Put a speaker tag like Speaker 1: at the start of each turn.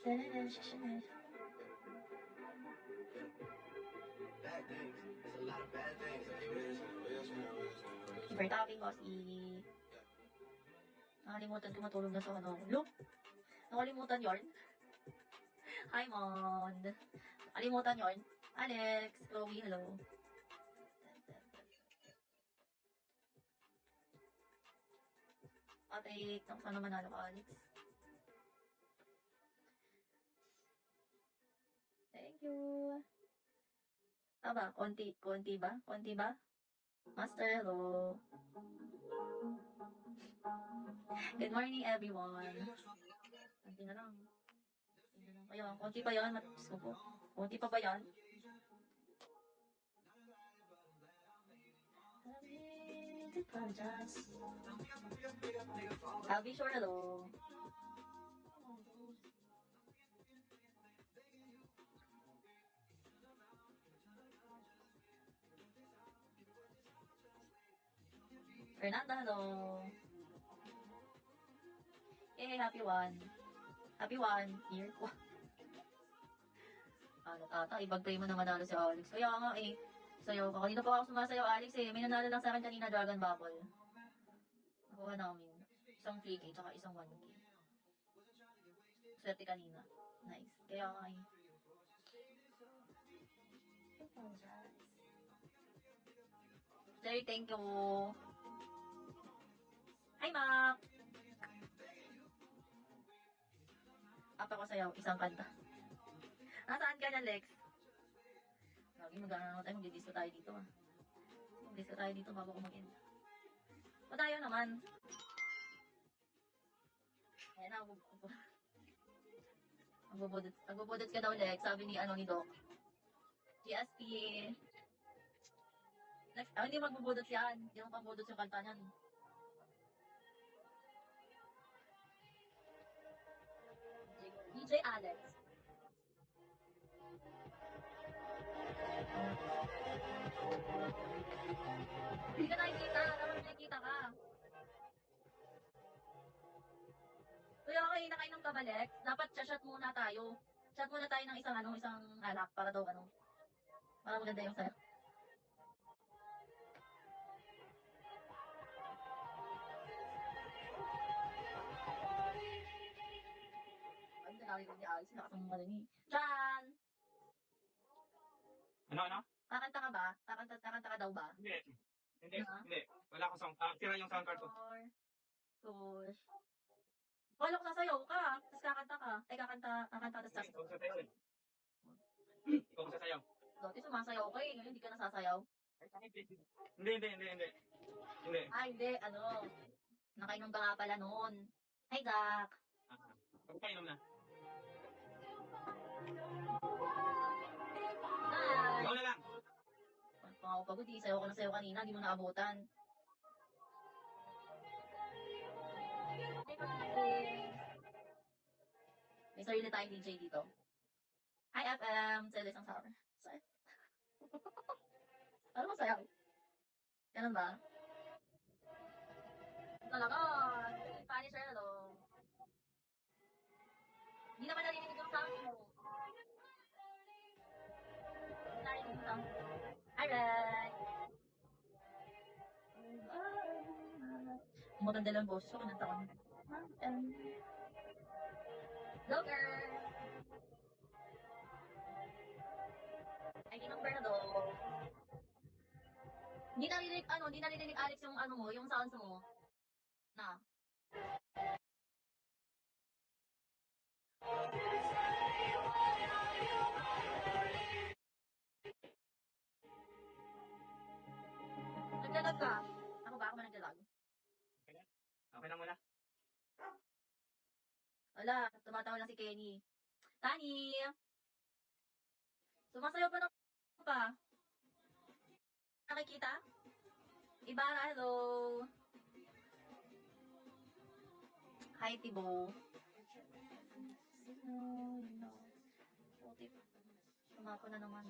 Speaker 1: Super topping, bossy. Nakalimutan ko matulog na sa ano. Look! Nakalimutan yorn. Hi, Mond. Nakalimutan yorn. Alex, Chloe, hello. Patrick, sana manalo ka, Alex. Thank you. Aba, konti ba? Konti ba? Master, hello. Good morning, everyone. Konti na lang. Ayun, konti pa yan. Matis ko po. Konti pa ba yan? I'll be sure, hello. Fernanda, hello. Hey, happy one. Happy one. Here. Ano tata, ibag-pray mo na manalo si Alex. Kaya nga eh. Sayaw ka. Kanina pa ako sumasayaw, Alex eh. May nanalo lang sa akin kanina, Dragon Bubble. Nakuha namin. Isang 3K, tsaka isang 1K. Swerte kanina. Nice. Kaya nga eh. Jerry, thank you. Hi, Mac! Apa ko sayaw, isang kanta. Nasaan ka na, Lex? Lagi mag-ano tayo, mag-disco tayo dito ah. Mag-disco tayo dito bago ko mag-end. O tayo naman. Ayan na, magbubudot ka daw, Lex. Sabi ni Doc. GSP. Lex, hindi magbubudot yan. Hindi mo pambudot yung kanta niyan. DJ Alex. Hindi ka nakikita. Dapat nakikita ka. Kaya kayo nakainom ka ba, Lex? Dapat chat muna tayo. Chat muna tayo ng isang alak para daw para maganda yung sayo. Ang dami ko ni Alex, nakasama ni Chan!
Speaker 2: Ano?
Speaker 1: Kakanta ka ba? Kakanta ka daw ba?
Speaker 2: Hindi. Wala akong sound. Sira yung sound card ko.
Speaker 1: Push. Wala ko sasayaw ka. Tapos kakanta ka. Kakanta tapos sasayaw.
Speaker 2: Kung sasayaw eh. Kung sasayaw.
Speaker 1: Dati sumasayaw ka eh. Ngayon hindi ka nasasayaw.
Speaker 2: Hindi.
Speaker 1: Hindi. Nakainom ka nga pala noon. Hi, Jack.
Speaker 2: Pagkainom na.
Speaker 1: Hi.
Speaker 2: Ikaw na lang.
Speaker 1: Pangako pagod eh. Sayaw ka na sayaw kanina. Hindi mo naabutan. May sarili tayong DJ dito. Hi, FM. Sa isang summer. Ano mo sayaw? Ganun ba? Talaga. Spanish or ano? Hindi naman narinig yung sound mo. Hindi narinig yung sound mo. Alright. Maganda lang boses ko. Kananta ko. Hello, girl. Ay, number na daw. Hindi narinig Alex yung mo, yung sounds mo. Na. Naglalag ka. Ako ba? Ako ba naglalag?
Speaker 2: Okay na muna.
Speaker 1: Wala, tumatawa lang si Kenny. Tani! Sumasayaw pa ng pa. Nakikita? Ibarra, hello! Hi, Tibo. Puti. Sumapo na naman.